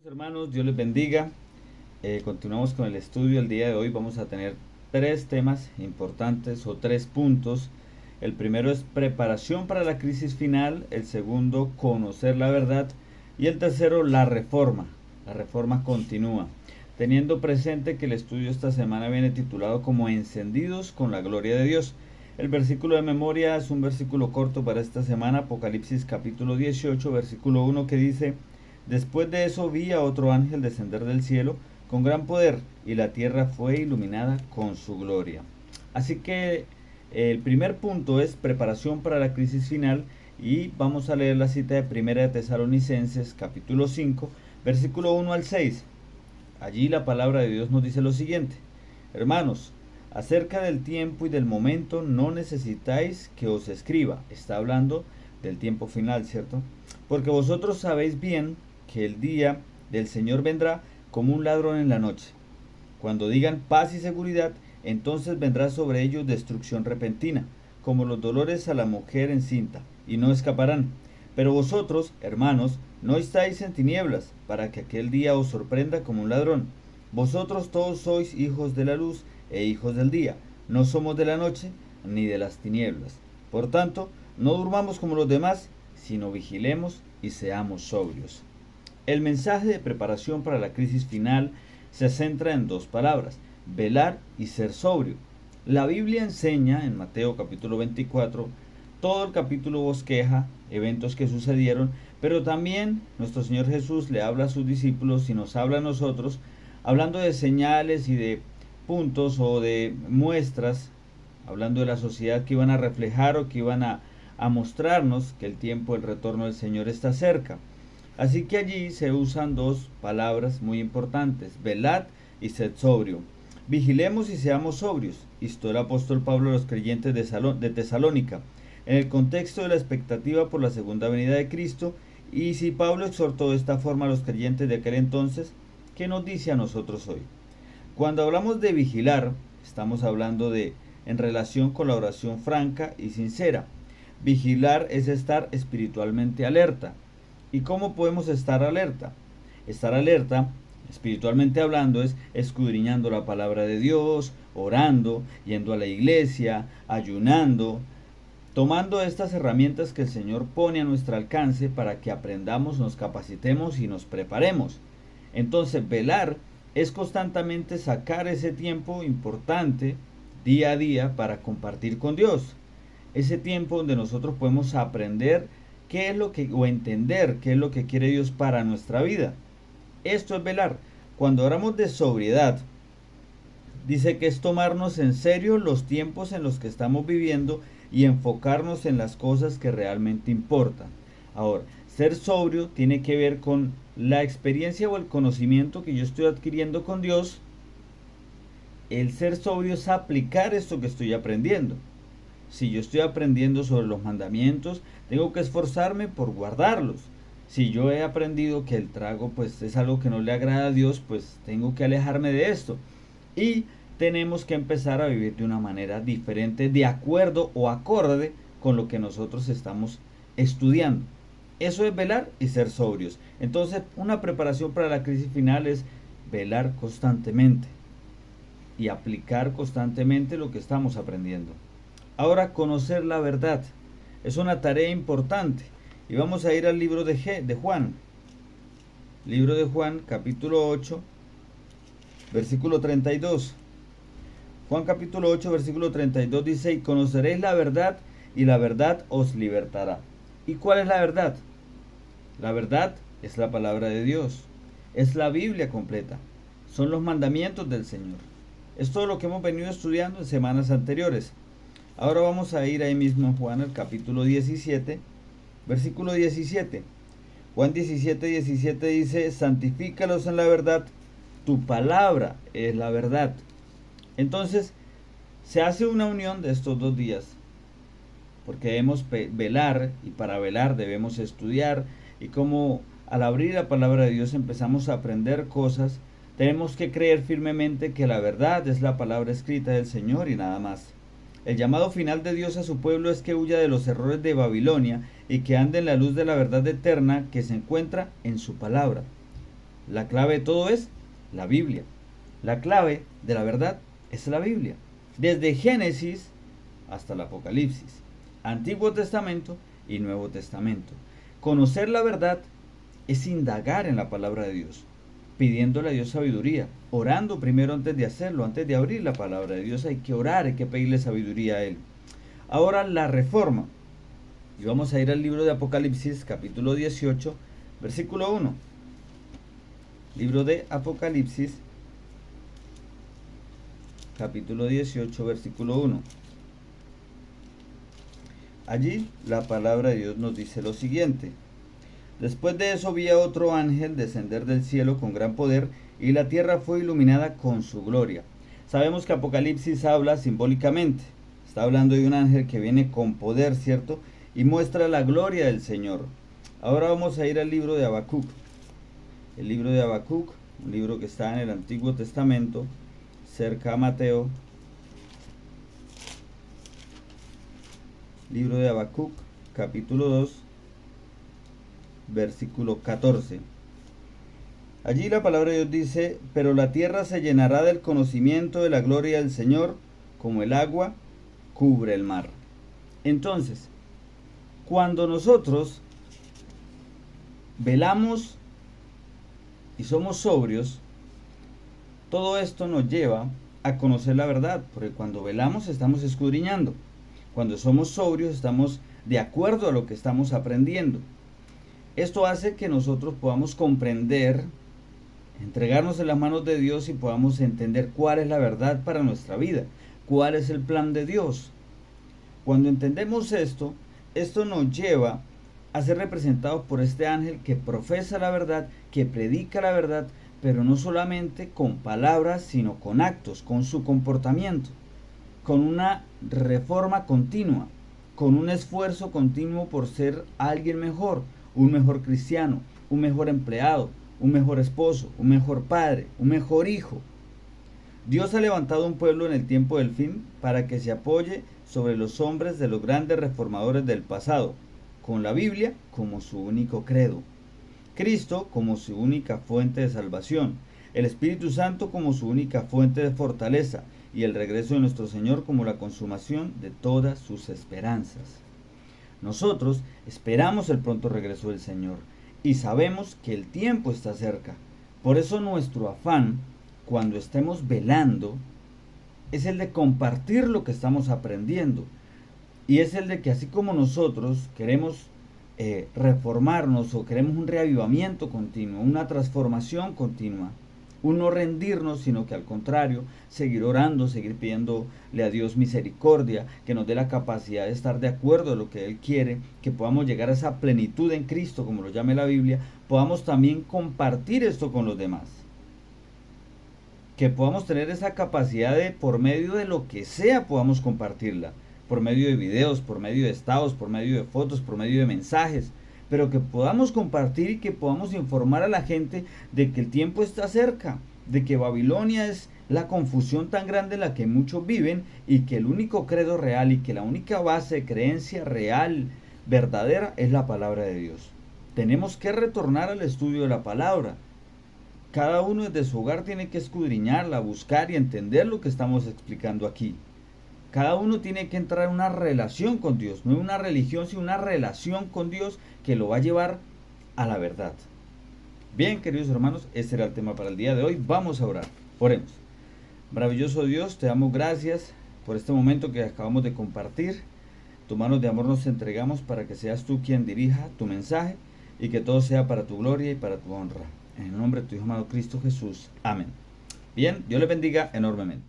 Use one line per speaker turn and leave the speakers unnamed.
Hermanos, Dios les bendiga. Continuamos con el estudio. El día de hoy vamos a tener tres temas importantes o tres puntos. El primero es preparación para la crisis final, el segundo conocer la verdad y el tercero la reforma. La reforma continúa, teniendo presente que el estudio esta semana viene titulado como Encendidos con la gloria de Dios. El versículo de memoria es un versículo corto para esta semana, Apocalipsis capítulo 18, versículo 1, que dice: Después de eso vi a otro ángel descender del cielo con gran poder, y la tierra fue iluminada con su gloria. Así que el primer punto es preparación para la crisis final, y vamos a leer la cita de Primera de Tesalonicenses capítulo 5, versículo 1 al 6. Allí la palabra de Dios nos dice lo siguiente: Hermanos, acerca del tiempo y del momento no necesitáis que os escriba. Está hablando del tiempo final, ¿cierto? Porque vosotros sabéis bien que el día del Señor vendrá como un ladrón en la noche. Cuando digan paz y seguridad, entonces vendrá sobre ellos destrucción repentina, como los dolores a la mujer encinta, y no escaparán. Pero vosotros, hermanos, no estáis en tinieblas, para que aquel día os sorprenda como un ladrón. Vosotros todos sois hijos de la luz e hijos del día. No somos de la noche ni de las tinieblas. Por tanto, no durmamos como los demás, sino vigilemos y seamos sobrios. El mensaje de preparación para la crisis final se centra en dos palabras: velar y ser sobrio. La Biblia enseña en Mateo capítulo 24, todo el capítulo bosqueja eventos que sucedieron, pero también nuestro Señor Jesús le habla a sus discípulos y nos habla a nosotros, hablando de señales y de puntos o de muestras, hablando de la sociedad que iban a reflejar o que iban a mostrarnos que el tiempo del retorno del Señor está cerca. Así que allí se usan dos palabras muy importantes: velad y sed sobrio. Vigilemos y seamos sobrios, instó el apóstol Pablo a los creyentes de Tesalónica, en el contexto de la expectativa por la segunda venida de Cristo. Y si Pablo exhortó de esta forma a los creyentes de aquel entonces, ¿qué nos dice a nosotros hoy? Cuando hablamos de vigilar, estamos hablando de en relación con la oración franca y sincera. Vigilar es estar espiritualmente alerta. ¿Y cómo podemos estar alerta? Estar alerta, espiritualmente hablando, es escudriñando la palabra de Dios, orando, yendo a la iglesia, ayunando, tomando estas herramientas que el Señor pone a nuestro alcance para que aprendamos, nos capacitemos y nos preparemos. Entonces, velar es constantemente sacar ese tiempo importante día a día para compartir con Dios. Ese tiempo donde nosotros podemos aprender qué es lo que, o entender qué es lo que quiere Dios para nuestra vida. Esto es velar. Cuando hablamos de sobriedad, dice que es tomarnos en serio los tiempos en los que estamos viviendo y enfocarnos en las cosas que realmente importan. Ahora, ser sobrio tiene que ver con la experiencia o el conocimiento que yo estoy adquiriendo con Dios. El ser sobrio es aplicar esto que estoy aprendiendo. Si yo estoy aprendiendo sobre los mandamientos, tengo que esforzarme por guardarlos. Si yo he aprendido que el trago pues es algo que no le agrada a Dios, pues tengo que alejarme de esto. Y tenemos que empezar a vivir de una manera diferente, de acuerdo o acorde con lo que nosotros estamos estudiando. Eso es velar y ser sobrios. Entonces, una preparación para la crisis final es velar constantemente y aplicar constantemente lo que estamos aprendiendo. Ahora, conocer la verdad es una tarea importante, y vamos a ir al libro de Juan. Libro de Juan, capítulo 8, versículo 32. Juan capítulo 8, versículo 32 dice: y conoceréis la verdad, y la verdad os libertará. ¿Y cuál es la verdad? La verdad es la palabra de Dios, es la Biblia completa, son los mandamientos del Señor. Es todo lo que hemos venido estudiando en semanas anteriores. Ahora vamos a ir ahí mismo en Juan, el capítulo 17, versículo 17. Juan 17, 17 dice: santifícalos en la verdad, tu palabra es la verdad. Entonces, se hace una unión de estos dos días, porque debemos velar, y para velar debemos estudiar, y como al abrir la palabra de Dios empezamos a aprender cosas, tenemos que creer firmemente que la verdad es la palabra escrita del Señor y nada más. El llamado final de Dios a su pueblo es que huya de los errores de Babilonia y que ande en la luz de la verdad eterna que se encuentra en su palabra. La clave de todo es la Biblia. La clave de la verdad es la Biblia. Desde Génesis hasta el Apocalipsis, Antiguo Testamento y Nuevo Testamento. Conocer la verdad es indagar en la palabra de Dios, pidiéndole a Dios sabiduría, orando primero antes de hacerlo, antes de abrir la palabra de Dios hay que orar, hay que pedirle sabiduría a Él. Ahora la reforma, y vamos a ir al libro de Apocalipsis, capítulo 18, versículo 1. Libro de Apocalipsis, capítulo 18, versículo 1. Allí la palabra de Dios nos dice lo siguiente: después de eso vi a otro ángel descender del cielo con gran poder, y la tierra fue iluminada con su gloria. Sabemos que Apocalipsis habla simbólicamente, está hablando de un ángel que viene con poder, ¿cierto? Y muestra la gloria del Señor. Ahora vamos a ir al libro de Habacuc. El libro de Habacuc, un libro que está en el Antiguo Testamento, cerca a Mateo. Libro de Habacuc, capítulo 2, versículo 14. Allí la palabra de Dios dice: pero la tierra se llenará del conocimiento de la gloria del Señor, como el agua cubre el mar. Entonces, cuando nosotros velamos y somos sobrios, todo esto nos lleva a conocer la verdad, porque cuando velamos estamos escudriñando. Cuando somos sobrios estamos de acuerdo a lo que estamos aprendiendo. Esto hace que nosotros podamos comprender, entregarnos en las manos de Dios y podamos entender cuál es la verdad para nuestra vida, cuál es el plan de Dios. Cuando entendemos esto, esto nos lleva a ser representados por este ángel que profesa la verdad, que predica la verdad, pero no solamente con palabras, sino con actos, con su comportamiento, con una reforma continua, con un esfuerzo continuo por ser alguien mejor, un mejor cristiano, un mejor empleado, un mejor esposo, un mejor padre, un mejor hijo. Dios ha levantado un pueblo en el tiempo del fin para que se apoye sobre los hombres de los grandes reformadores del pasado, con la Biblia como su único credo, Cristo como su única fuente de salvación, el Espíritu Santo como su única fuente de fortaleza, y el regreso de nuestro Señor como la consumación de todas sus esperanzas. Nosotros esperamos el pronto regreso del Señor y sabemos que el tiempo está cerca. Por eso nuestro afán, cuando estemos velando, es el de compartir lo que estamos aprendiendo. Y es el de que así como nosotros queremos reformarnos o queremos un reavivamiento continuo, una transformación continua, un no rendirnos, sino que al contrario, seguir orando, seguir pidiéndole a Dios misericordia, que nos dé la capacidad de estar de acuerdo a lo que Él quiere, que podamos llegar a esa plenitud en Cristo, como lo llame la Biblia, podamos también compartir esto con los demás. Que podamos tener esa capacidad de, por medio de lo que sea, podamos compartirla. Por medio de videos, por medio de estados, por medio de fotos, por medio de mensajes, pero que podamos compartir y que podamos informar a la gente de que el tiempo está cerca, de que Babilonia es la confusión tan grande en la que muchos viven y que el único credo real y que la única base de creencia real, verdadera, es la palabra de Dios. Tenemos que retornar al estudio de la palabra. Cada uno desde su hogar tiene que escudriñarla, buscar y entender lo que estamos explicando aquí. Cada uno tiene que entrar en una relación con Dios, no en una religión, sino una relación con Dios que lo va a llevar a la verdad. Bien, queridos hermanos, este era el tema para el día de hoy. Vamos a orar. Oremos. Maravilloso Dios, te damos gracias por este momento que acabamos de compartir. Tu mano de amor nos entregamos para que seas tú quien dirija tu mensaje y que todo sea para tu gloria y para tu honra. En el nombre de tu Hijo amado Cristo Jesús. Amén. Bien, Dios les bendiga enormemente.